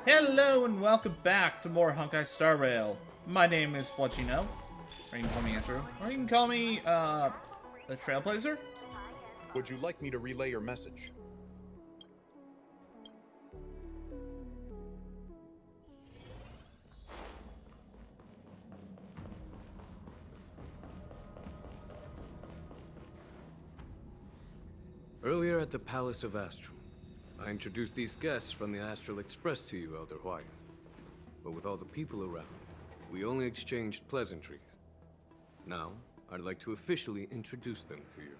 Hello and welcome back to more Honkai Star Rail. My name is Fletchino, or you can call me Andrew, or you can call me, the Trailblazer. Would you like me to relay your message? Earlier at the Palace of Astral, I introduced these guests from the Astral Express to you, Elder White. But with all the people around, we only exchanged pleasantries. Now, I'd like to officially introduce them to you.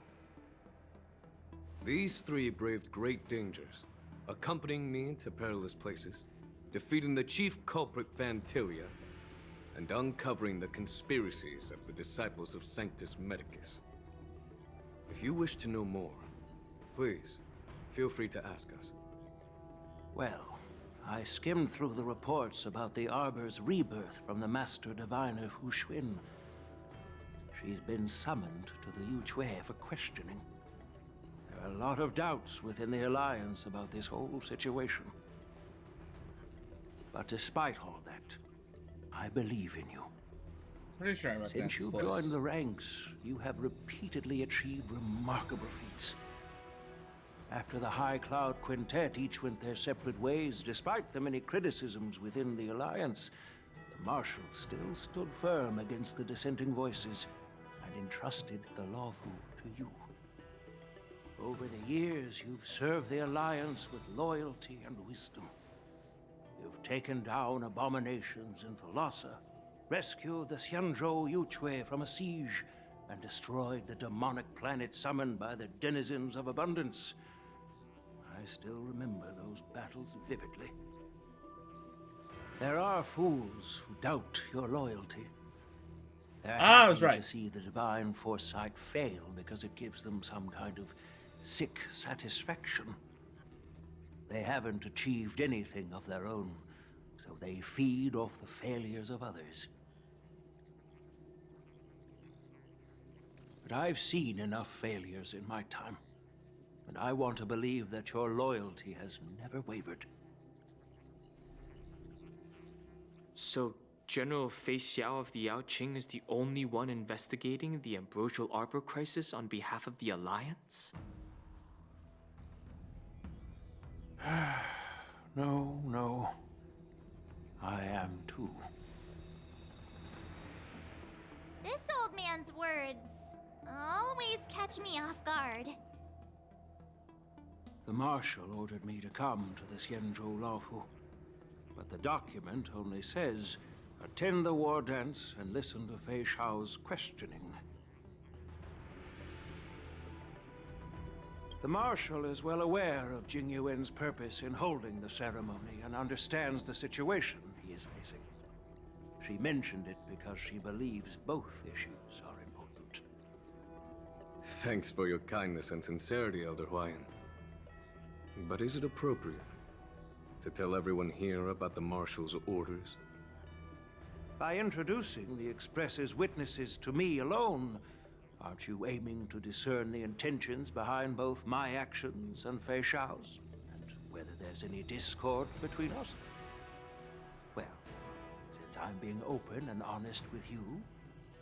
These three braved great dangers, accompanying me to perilous places, defeating the chief culprit Vantilia, and uncovering the conspiracies of the disciples of Sanctus Medicus. If you wish to know more, please, feel free to ask us. Well, I skimmed through the reports about the Arbor's rebirth from the Master Diviner Hu Xuan. She's been summoned to the Yuchue for questioning. There are a lot of doubts within the Alliance about this whole situation. But despite all that, I believe in you. Pretty sure I recognize Since you this voice. joined the ranks, you have repeatedly achieved remarkable feats. After the High Cloud Quintet each went their separate ways, despite the many criticisms within the Alliance, the Marshal still stood firm against the dissenting voices and entrusted the Lawfu to you. Over the years, you've served the Alliance with loyalty and wisdom. You've taken down abominations in Thalassa, rescued the Xianzhou Yuchue from a siege, and destroyed the demonic planet summoned by the denizens of abundance. I still remember those battles vividly. There are fools who doubt your loyalty. They're I was happy right. to see the divine foresight fail because it gives them some kind of sick satisfaction. They haven't achieved anything of their own, so they feed off the failures of others. But I've seen enough failures in my time, and I want to believe that your loyalty has never wavered. So, General Fei Xiao of the Yaoqing is the only one investigating the Ambrosial Arbor crisis on behalf of the Alliance? No. I am too. This old man's words always catch me off guard. The Marshal ordered me to come to the Xianzhou Lawfu, but the document only says, attend the war dance and listen to Fei Xiao's questioning. The Marshal is well aware of Jing Yuan's purpose in holding the ceremony and understands the situation he is facing. She mentioned it because she believes both issues are important. Thanks for your kindness and sincerity, Elder Huayan. But is it appropriate to tell everyone here about the Marshal's orders? By introducing the Express's witnesses to me alone, aren't you aiming to discern the intentions behind both my actions and Fei Xiao's? And whether there's any discord between us? Well, since I'm being open and honest with you,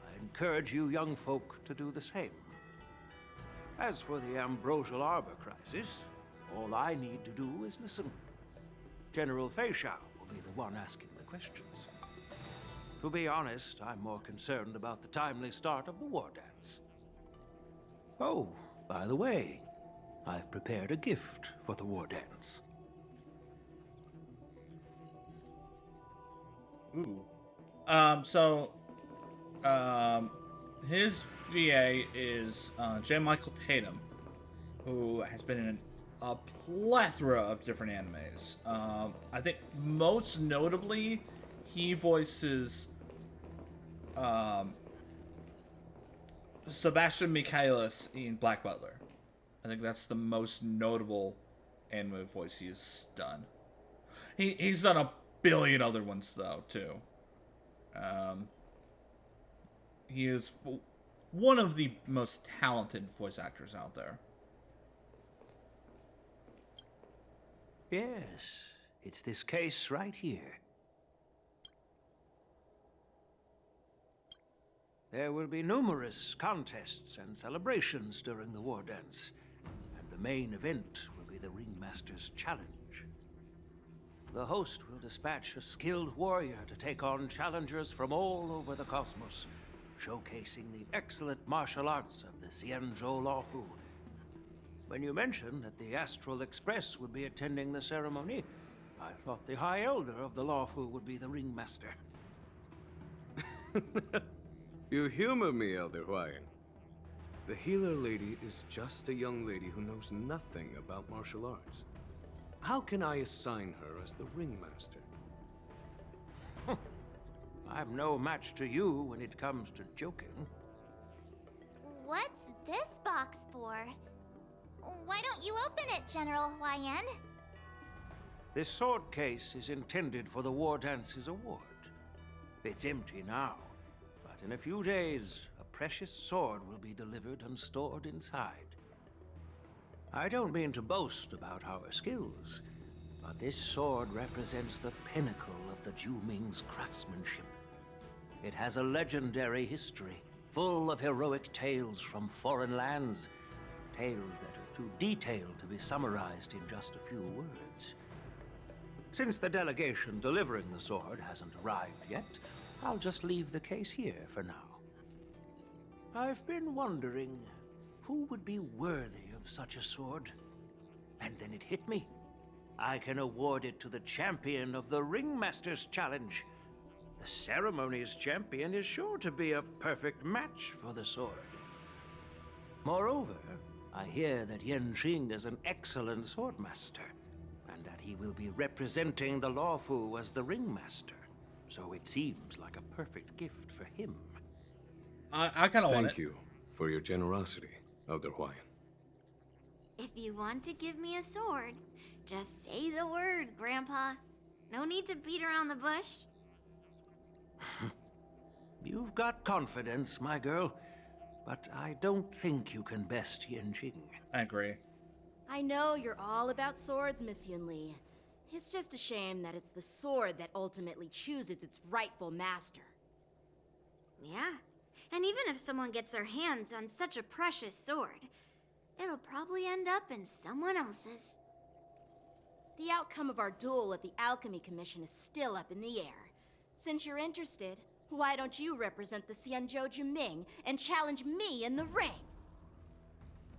I encourage you young folk to do the same. As for the Ambrosial Arbor crisis, all I need to do is listen. General Fei Xiao will be the one asking the questions. To be honest, I'm more concerned about the timely start of the war dance. Oh, by the way, I've prepared a gift for the war dance. His VA is J. Michael Tatum, who has been in a plethora of different animes. I think most notably, he voices Sebastian Michaelis in Black Butler. I think that's the most notable anime voice he's done. He's done a billion other ones though too. He is one of the most talented voice actors out there. Yes, It's this case right here. There will be numerous contests and celebrations during the war dance, and the main event will be the Ringmaster's Challenge. The host will dispatch a skilled warrior to take on challengers from all over the cosmos, showcasing the excellent martial arts of the Xianzhou Lawfu. When you mentioned that the Astral Express would be attending the ceremony, I thought the High Elder of the Lawfu would be the Ringmaster. You humor me, Elder Huayan. The healer lady is just a young lady who knows nothing about martial arts. How can I assign her as the Ringmaster? I'm no match to you when it comes to joking. What's this box for? Why don't you open it, General Huayan? This sword case is intended for the War Dance's award. It's empty now, but in a few days, a precious sword will be delivered and stored inside. I don't mean to boast about our skills, but this sword represents the pinnacle of the Ju-Ming's craftsmanship. It has a legendary history, full of heroic tales from foreign lands, tales that are too detailed to be summarized in just a few words. Since the delegation delivering the sword hasn't arrived yet, I'll just leave the case here for now. I've been wondering who would be worthy of such a sword. And then it hit me. I can award it to the champion of the Ringmaster's Challenge. The ceremony's champion is sure to be a perfect match for the sword. Moreover, I hear that Yanqing is an excellent swordmaster, and that he will be representing the Lawfu as the Ringmaster. So it seems like a perfect gift for him. I kind of want it. Thank you for your generosity, Elder Huayan. If you want to give me a sword, just say the word, Grandpa. No need to beat around the bush. You've got confidence, my girl, but I don't think you can best Yanqing. I agree. I know you're all about swords, Miss Yunli. It's just a shame that it's the sword that ultimately chooses its rightful master. Yeah, and even if someone gets their hands on such a precious sword, it'll probably end up in someone else's. The outcome of our duel at the Alchemy Commission is still up in the air. Since you're interested, why don't you represent the Xianzhou Juming and challenge me in the ring?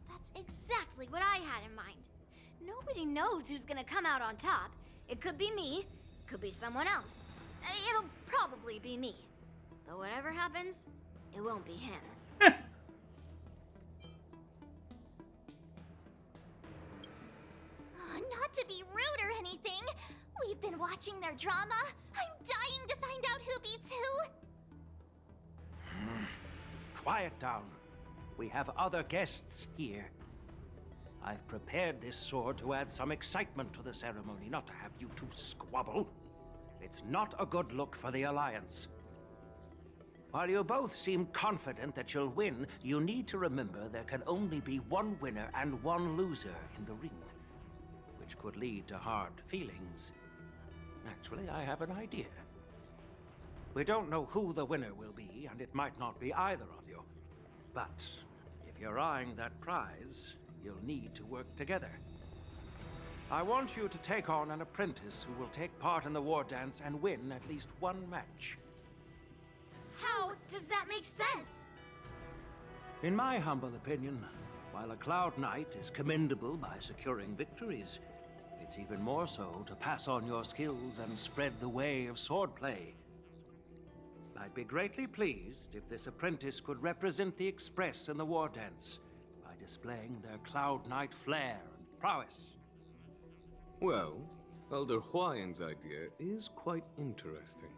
That's exactly what I had in mind. Nobody knows who's gonna come out on top. It could be me, could be someone else. It'll probably be me. But whatever happens, it won't be him. Not to be rude or anything. We've been watching their drama. I'm dying to find out who beats who. Quiet down. We have other guests here. I've prepared this sword to add some excitement to the ceremony, not to have you two squabble. It's not a good look for the Alliance. While you both seem confident that you'll win, you need to remember there can only be one winner and one loser in the ring, which could lead to hard feelings. Actually, I have an idea. We don't know who the winner will be, and it might not be either of you. But if you're eyeing that prize, you'll need to work together. I want you to take on an apprentice who will take part in the war dance and win at least one match. How does that make sense? In my humble opinion, while a Cloud Knight is commendable by securing victories, it's even more so to pass on your skills and spread the way of swordplay. I'd be greatly pleased if this apprentice could represent the Express in the war dance by displaying their Cloud Knight flair and prowess. Well, Elder Huayan's idea is quite interesting.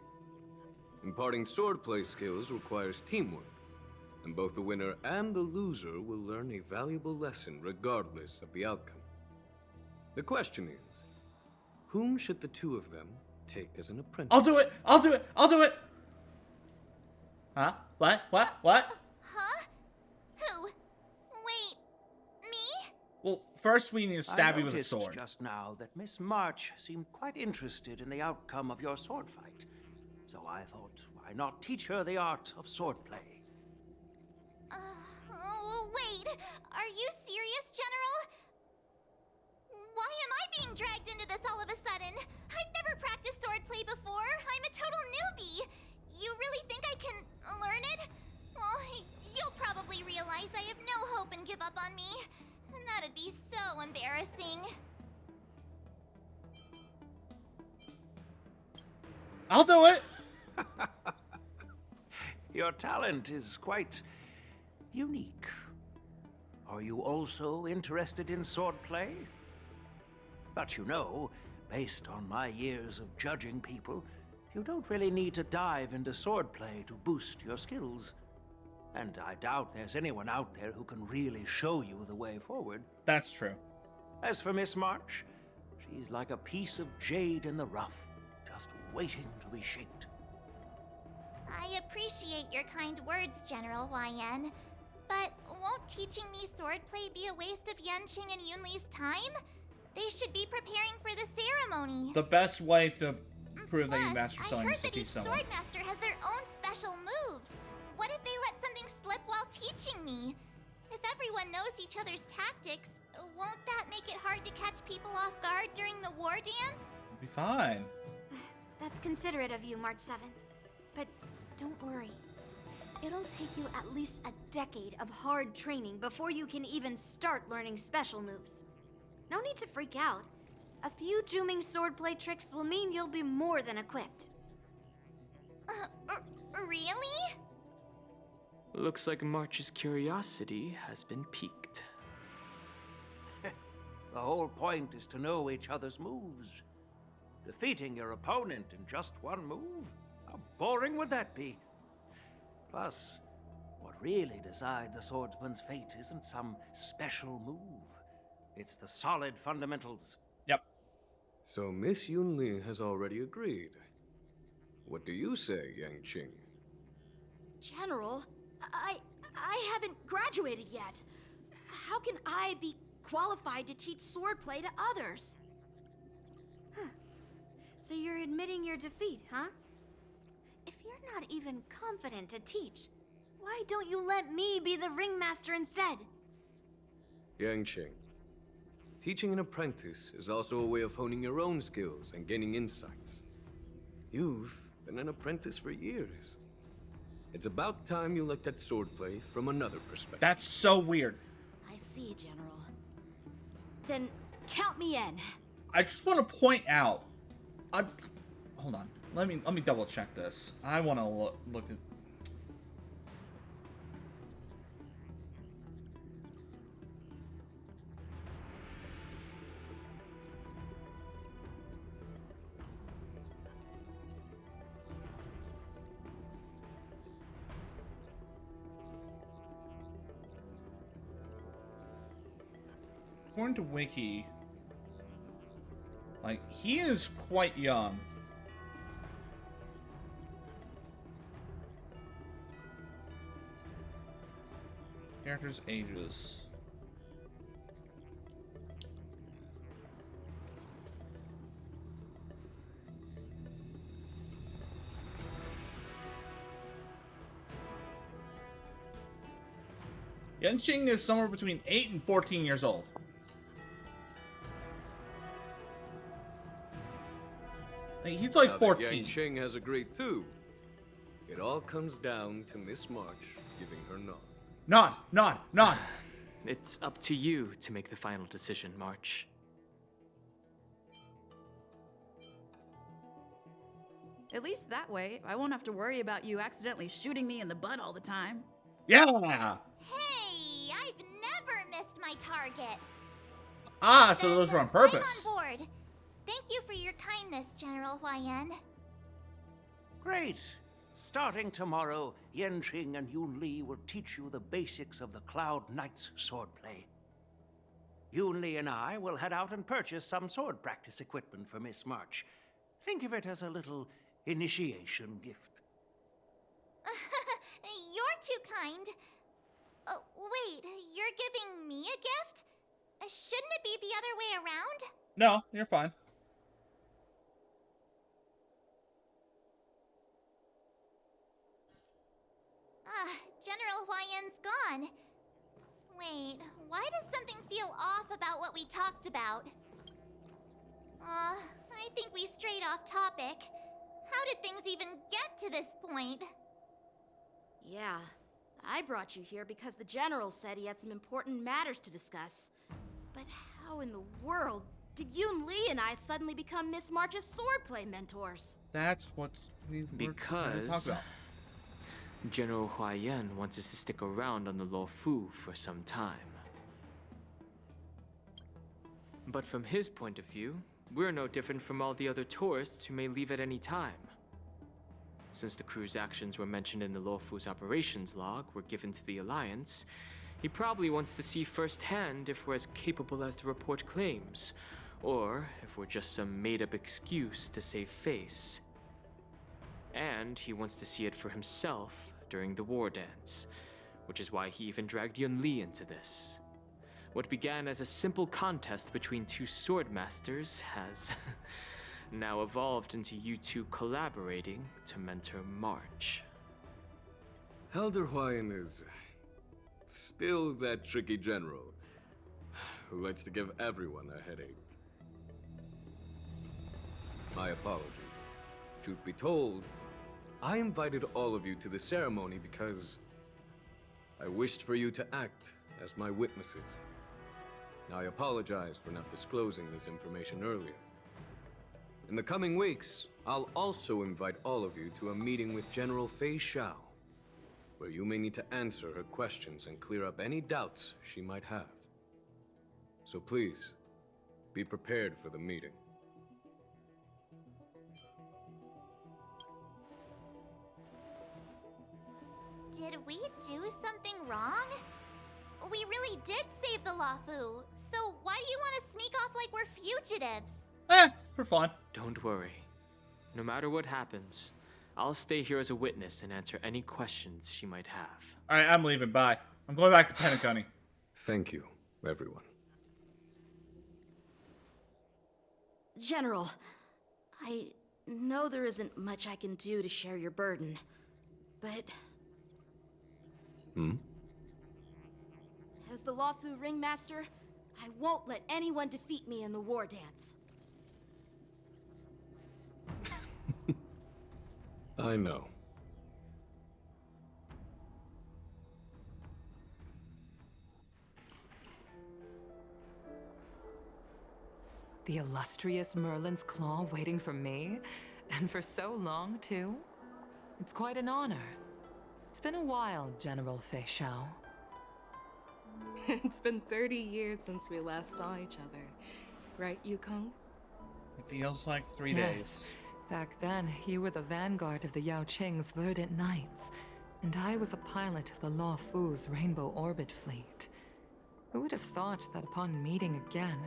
Imparting swordplay skills requires teamwork, and both the winner and the loser will learn a valuable lesson regardless of the outcome. The question is, whom should the two of them take as an apprentice? I'll do it! I'll do it! I'll do it! Huh? What? What? Huh? Who? Wait, me? Well, first we need to stab I you with a noticed sword. just now that Miss March seemed quite interested in the outcome of your sword fight. So I thought, why not teach her the art of swordplay? Oh, wait. Are you serious, General? Why am I being dragged into this all of a sudden? I've never practiced swordplay before. I'm a total newbie. You really think I can learn it? Well, you'll probably realize I have no hope and give up on me. And that'd be so embarrassing. I'll do it. Your talent is quite unique. Are you also interested in swordplay? But you know, based on my years of judging people, you don't really need to dive into swordplay to boost your skills. And I doubt there's anyone out there who can really show you the way forward. That's true. As for Miss March, she's like a piece of jade in the rough, just waiting to be shaped. I appreciate your kind words, General YN. But won't teaching me swordplay be a waste of Yanqing and Yunli's time? They should be preparing for the ceremony. The best way to prove that you Plus, master I something heard is to that teach each someone. swordmaster has their own special moves. What if they let something slip while teaching me? If everyone knows each other's tactics, won't that make it hard to catch people off guard during the war dance? It'll be fine. That's considerate of you, March 7th. But don't worry. It'll take you at least a decade of hard training before you can even start learning special moves. No need to freak out. A few Juming swordplay tricks will mean you'll be more than equipped. Really? Looks like March's curiosity has been piqued. The whole point is to know each other's moves. Defeating your opponent in just one move? How boring would that be? Plus, what really decides a swordsman's fate isn't some special move. It's the solid fundamentals. Yep. So Miss Yunli has already agreed. What do you say, Yanqing? General, I haven't graduated yet. How can I be qualified to teach swordplay to others? So you're admitting your defeat, huh? If you're not even confident to teach, why don't you let me be the ringmaster instead? Yanqing, teaching an apprentice is also a way of honing your own skills and gaining insights. You've been an apprentice for years. It's about time you looked at swordplay from another perspective. That's so weird. I see, General. Then count me in. I just want to point out. Hold on. Let me double check this. I want to look at. According to Wiki, like, he is quite young. Characters' ages. Yanqing is somewhere between 8 and 14 years old. He's like Now that 14. Yanqing has agreed too. It all comes down to Miss March giving her nod. Not. It's up to you to make the final decision, March. At least that way, I won't have to worry about you accidentally shooting me in the butt all the time. Yeah. Hey, I've never missed my target. Ah, so those were on purpose. I'm on board. Thank you for your kindness, General YN. Great! Starting tomorrow, Yanqing and Yunli will teach you the basics of the Cloud Knight's swordplay. Yunli and I will head out and purchase some sword practice equipment for Miss March. Think of it as a little initiation gift. You're too kind. Oh, wait, you're giving me a gift? Shouldn't it be the other way around? No, you're fine. General Huayan's gone. Wait, why does something feel off about what we talked about? I think we strayed off topic. How did things even get to this point? Yeah, I brought you here because the General said he had some important matters to discuss. But how in the world did Yoon Lee and I suddenly become Miss March's swordplay mentors? That's what we were gonna talk Because about. General Huayan wants us to stick around on the Luofu for some time. But from his point of view, we're no different from all the other tourists who may leave at any time. Since the crew's actions were mentioned in the Luofu's operations log were given to the Alliance, he probably wants to see firsthand if we're as capable as the report claims, or if we're just some made-up excuse to save face. And he wants to see it for himself during the war dance, which is why he even dragged Yun Li into this. What began as a simple contest between two sword masters has now evolved into you two collaborating to mentor March. Elder Huayan is still that tricky general who likes to give everyone a headache. My apologies. Truth be told, I invited all of you to the ceremony because I wished for you to act as my witnesses. I apologize for not disclosing this information earlier. In the coming weeks, I'll also invite all of you to a meeting with General Fei Xiao, where you may need to answer her questions and clear up any doubts she might have. So please, be prepared for the meeting. Did we do something wrong? We really did save the Luofu, so why do you want to sneak off like we're fugitives? For fun. Don't worry. No matter what happens, I'll stay here as a witness and answer any questions she might have. Alright, I'm leaving. Bye. I'm going back to Penacony. Thank you, everyone. General, I know there isn't much I can do to share your burden, but... As the Luofu Ringmaster, I won't let anyone defeat me in the war dance. I know. The illustrious Merlin's Claw waiting for me? And for so long, too? It's quite an honor. It's been a while, General Fei Xiao. It's been 30 years since we last saw each other. Right, Yukong? It feels like 3 Yes. days. Back then, you were the vanguard of the Yao Qing's Verdant Knights, and I was a pilot of the Luofu's Rainbow Orbit Fleet. Who would have thought that upon meeting again,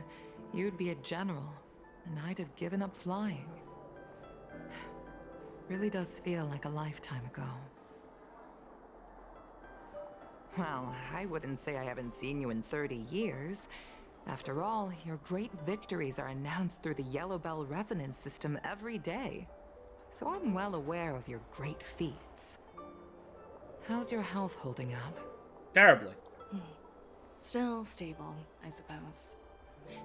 you'd be a general, and I'd have given up flying? Really does feel like a lifetime ago. Well, I wouldn't say I haven't seen you in 30 years. After all, your great victories are announced through the Yellow Bell resonance system every day. So I'm well aware of your great feats. How's your health holding up? Terribly. Still stable, I suppose.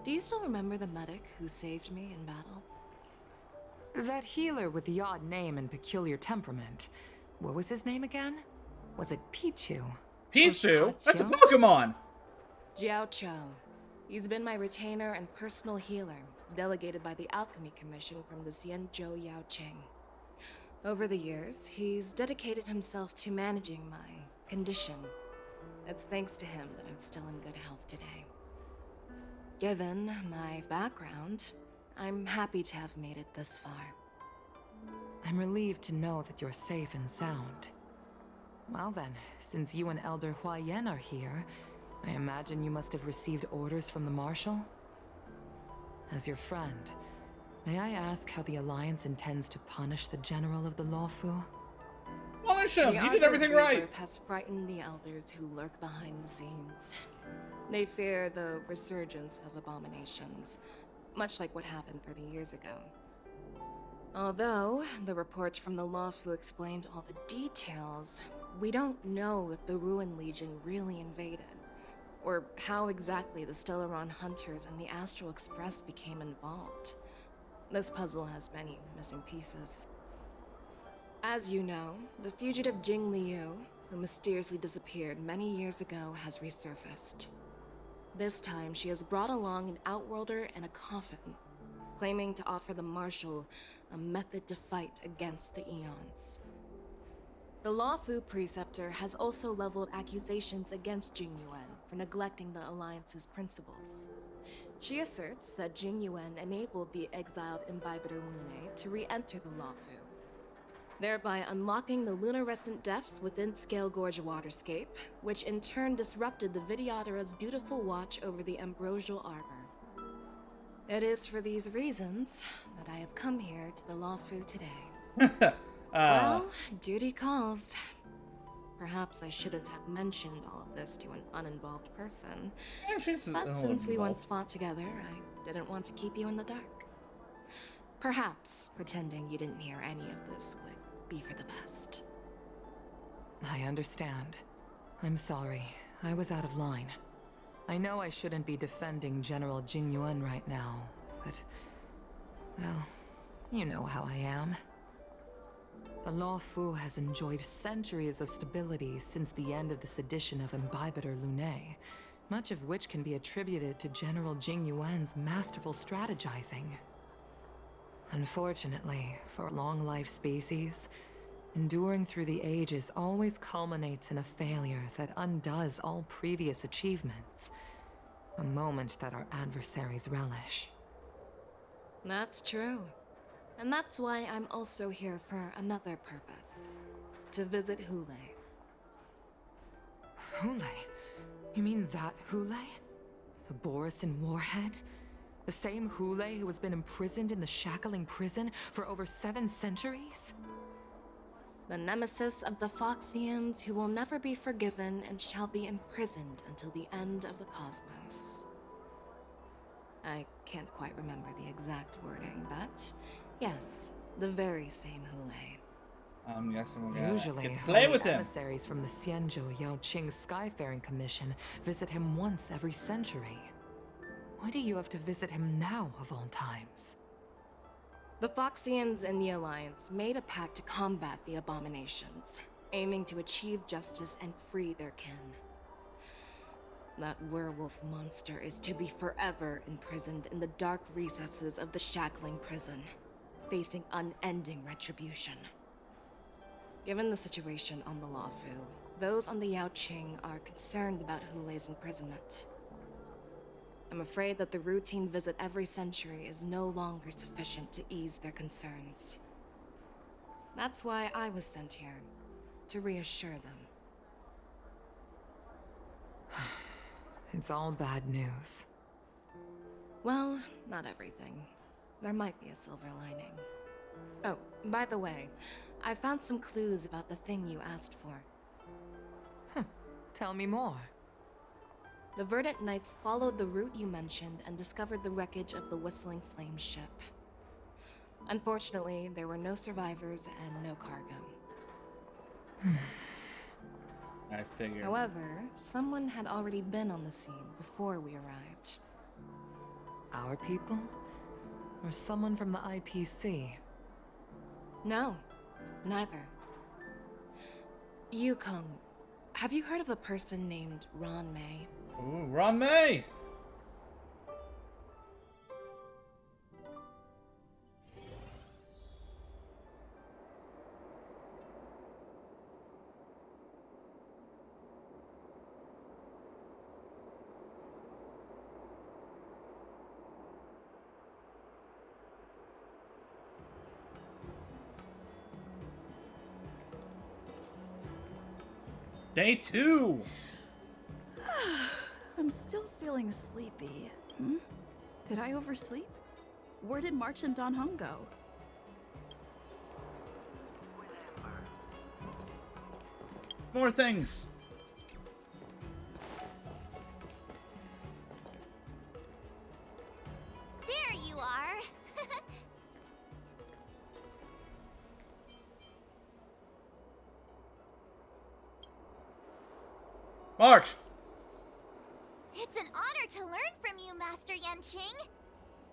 Do you still remember the medic who saved me in battle? That healer with the odd name and peculiar temperament. What was his name again? Was it Pichu? Pichu? That's a Pacho? Pokemon! Jiao Cho. He's been my retainer and personal healer, delegated by the Alchemy Commission from the Xianzhou Yao Qing. Over the years, he's dedicated himself to managing my condition. It's thanks to him that I'm still in good health today. Given my background, I'm happy to have made it this far. I'm relieved to know that you're safe and sound. Well then, since you and Elder Huayan are here, I imagine you must have received orders from the Marshal? As your friend, may I ask how the Alliance intends to punish the General of the Luofu? Punish him! The He did everything Argus right! rebirth has frightened the elders who lurk behind the scenes. They fear the resurgence of abominations, much like what happened 30 years ago. Although the report from the Lawfu explained all the details, we don't know if the Ruin Legion really invaded, or how exactly the Stellaron Hunters and the Astral Express became involved. This puzzle has many missing pieces. As you know, the fugitive Jing Liu, who mysteriously disappeared many years ago, has resurfaced. This time, she has brought along an outworlder and a coffin, claiming to offer the Marshal a method to fight against the Eons. The Lawfu Preceptor has also leveled accusations against Jing Yuan for neglecting the Alliance's principles. She asserts that Jing Yuan enabled the exiled Imbibitor Lunae to re-enter the Lawfu, thereby unlocking the lunarescent depths within Scale Gorge Waterscape, which in turn disrupted the Vidyadhara's dutiful watch over the Ambrosial Arbor. It is for these reasons that I have come here to the Lawfu today. Well, duty calls. Perhaps I shouldn't have mentioned all of this to an uninvolved person. But since we once fought together, I didn't want to keep you in the dark. Perhaps pretending you didn't hear any of this would be for the best. I understand. I'm sorry. I was out of line. I know I shouldn't be defending General Jing Yuan right now, but... well, you know how I am. The Lawfu has enjoyed centuries of stability since the end of the sedition of Imbibitor Lunae, much of which can be attributed to General Jing Yuan's masterful strategizing. Unfortunately, for long-life species, enduring through the ages always culminates in a failure that undoes all previous achievements. A moment that our adversaries relish. That's true. And that's why I'm also here for another purpose. To visit Hule. Hule? You mean that Hule? The Borisin Warhead? The same Hule who has been imprisoned in the Shackling prison for over 7 centuries? The nemesis of the Foxians who will never be forgiven and shall be imprisoned until the end of the cosmos. I can't quite remember the exact wording, but yes, the very same Hule. I'm guessing we're gonna Usually, get to play only with him. emissaries from the Xianzhou Yaoqing Skyfaring Commission visit him once every century. Why do you have to visit him now, of all times? The Foxians and the Alliance made a pact to combat the abominations, aiming to achieve justice and free their kin. That werewolf monster is to be forever imprisoned in the dark recesses of the Shackling prison, facing unending retribution. Given the situation on the Lawfu, those on the Yaoqing are concerned about Hule's imprisonment. I'm afraid that the routine visit every century is no longer sufficient to ease their concerns. That's why I was sent here, to reassure them. It's all bad news. Well, not everything. There might be a silver lining. Oh, by the way, I found some clues about the thing you asked for. Tell me more. The Verdant Knights followed the route you mentioned and discovered the wreckage of the Whistling Flame ship. Unfortunately, there were no survivors and no cargo. I figured. However, someone had already been on the scene before we arrived. Our people? Or someone from the IPC? No, neither. Yukong, have you heard of a person named Ron May? Ooh, Ron May! Day 2! I'm still feeling sleepy. Did I oversleep? Where did March and Don Hung go? More things! March! It's an honor to learn from you, Master Yanqing.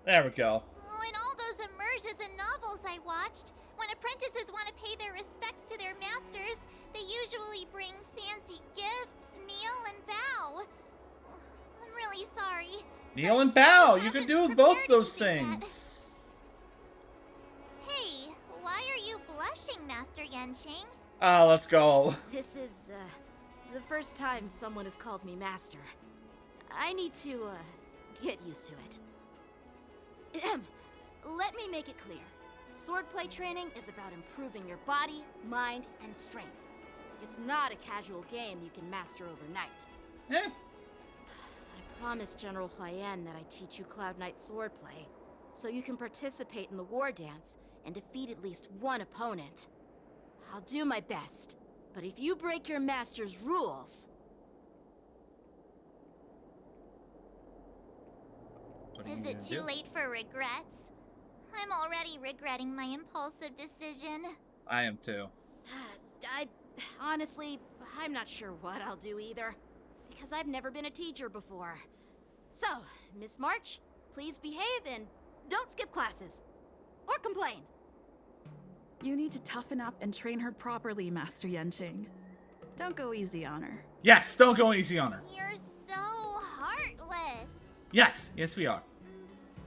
There we go. Oh, in all those immersions and novels I watched, when apprentices want to pay their respects to their masters, they usually bring fancy gifts, kneel, and bow. Oh, I'm really sorry. Kneel and bow! You can do both those things. Hey, why are you blushing, Master Yanqing? Ah, let's go. This is, the first time someone has called me master. I need to, get used to it. Let me make it clear. Swordplay training is about improving your body, mind, and strength. It's not a casual game you can master overnight. Eh? I promised General Huayan that I'd teach you Cloud Knight swordplay, so you can participate in the war dance and defeat at least one opponent. I'll do my best, but if you break your master's rules... Is it too late for regrets? I'm already regretting my impulsive decision. I am too. Honestly, I'm not sure what I'll do either, because I've never been a teacher before. So, Miss March, please behave and don't skip classes. Or complain. You need to toughen up and train her properly, Master Yanqing. Don't go easy on her. Yes, don't go easy on her. You're so heartless. Yes, yes we are.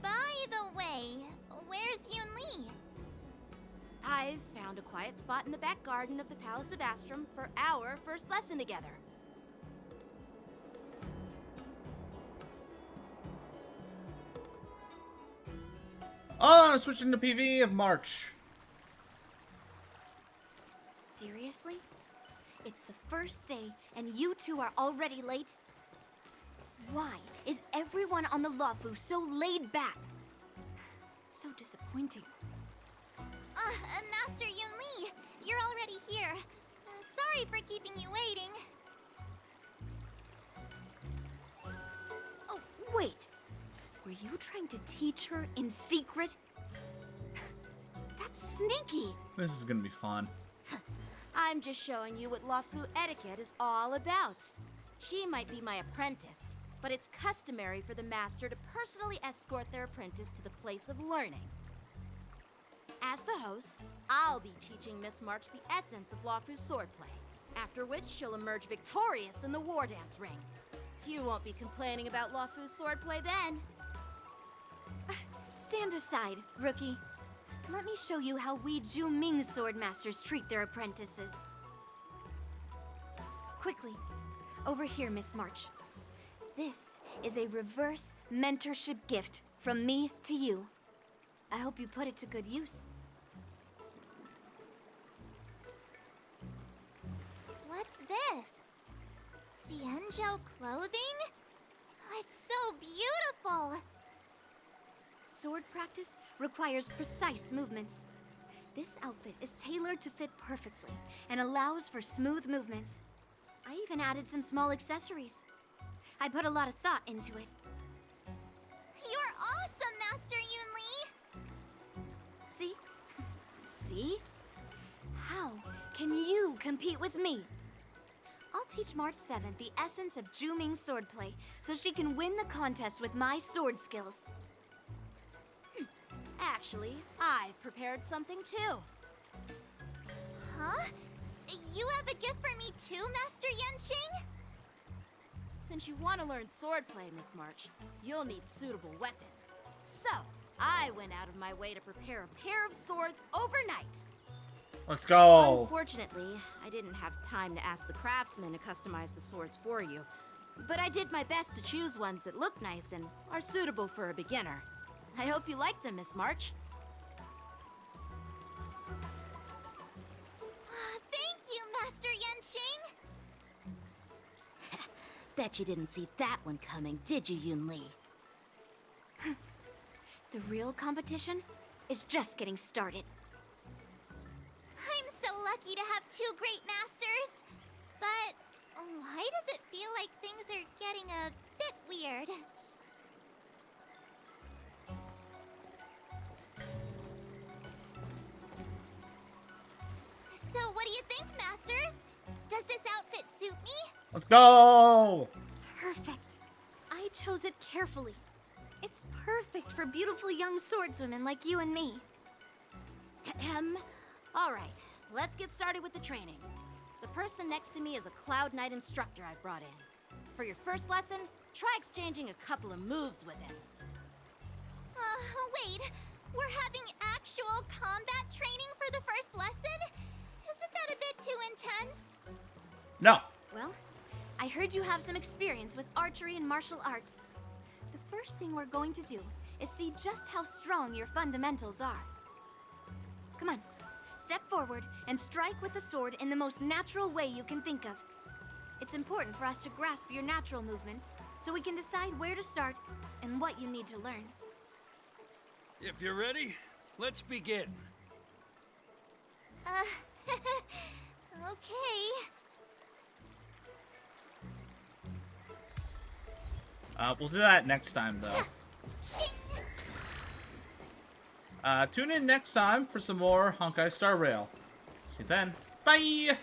By the way, where's Yoon Lee? I've found a quiet spot in the back garden of the Palace of Astrum for our first lesson together. Oh, I'm switching to PV of March. Seriously? It's the first day and you two are already late? Why is everyone on the Luofu so laid back? So disappointing. Master Yoon Lee, you're already here. Sorry for keeping you waiting. Oh, wait. Were you trying to teach her in secret? That's sneaky. This is gonna be fun. I'm just showing you what Luofu etiquette is all about. She might be my apprentice, but it's customary for the master to personally escort their apprentice to the place of learning. As the host, I'll be teaching Miss March the essence of Luofu swordplay, after which she'll emerge victorious in the war dance ring. You won't be complaining about Luofu swordplay then. Stand aside, rookie. Let me show you how we Zhu-Ming swordmasters treat their apprentices. Quickly, over here, Miss March. This is a reverse mentorship gift from me to you. I hope you put it to good use. What's this? Xianzhou clothing? It's so beautiful! Sword practice requires precise movements. This outfit is tailored to fit perfectly and allows for smooth movements. I even added some small accessories. I put a lot of thought into it. You're awesome, Master Yoon Lee! See? See? How can you compete with me? I'll teach March 7th the essence of Zhu-Ming swordplay so she can win the contest with my sword skills. Actually, I've prepared something too. Huh? You have a gift for me too, Master Yanqing? Since you want to learn swordplay, Miss March, you'll need suitable weapons. So, I went out of my way to prepare a pair of swords overnight. Let's go. Unfortunately, I didn't have time to ask the craftsman to customize the swords for you. But I did my best to choose ones that look nice and are suitable for a beginner. I hope you like them, Miss March. Thank you, Master Yanqing! Bet you didn't see that one coming, did you, Yoon Lee? The real competition is just getting started. I'm so lucky to have two great masters. But why does it feel like things are getting a bit weird? So what do you think, Masters? Does this outfit suit me? Let's go! Perfect. I chose it carefully. It's perfect for beautiful young swordswomen like you and me. Ahem. All right, let's get started with the training. The person next to me is a Cloud Knight instructor I've brought in. For your first lesson, try exchanging a couple of moves with him. Wait. We're having actual combat training for the first lesson? Isn't that a bit too intense? No. Well, I heard you have some experience with archery and martial arts. The first thing we're going to do is see just how strong your fundamentals are. Come on, step forward and strike with the sword in the most natural way you can think of. It's important for us to grasp your natural movements so we can decide where to start and what you need to learn. If you're ready, let's begin. Okay. We'll do that next time, though. Tune in next time for some more Honkai Star Rail. See you then. Bye!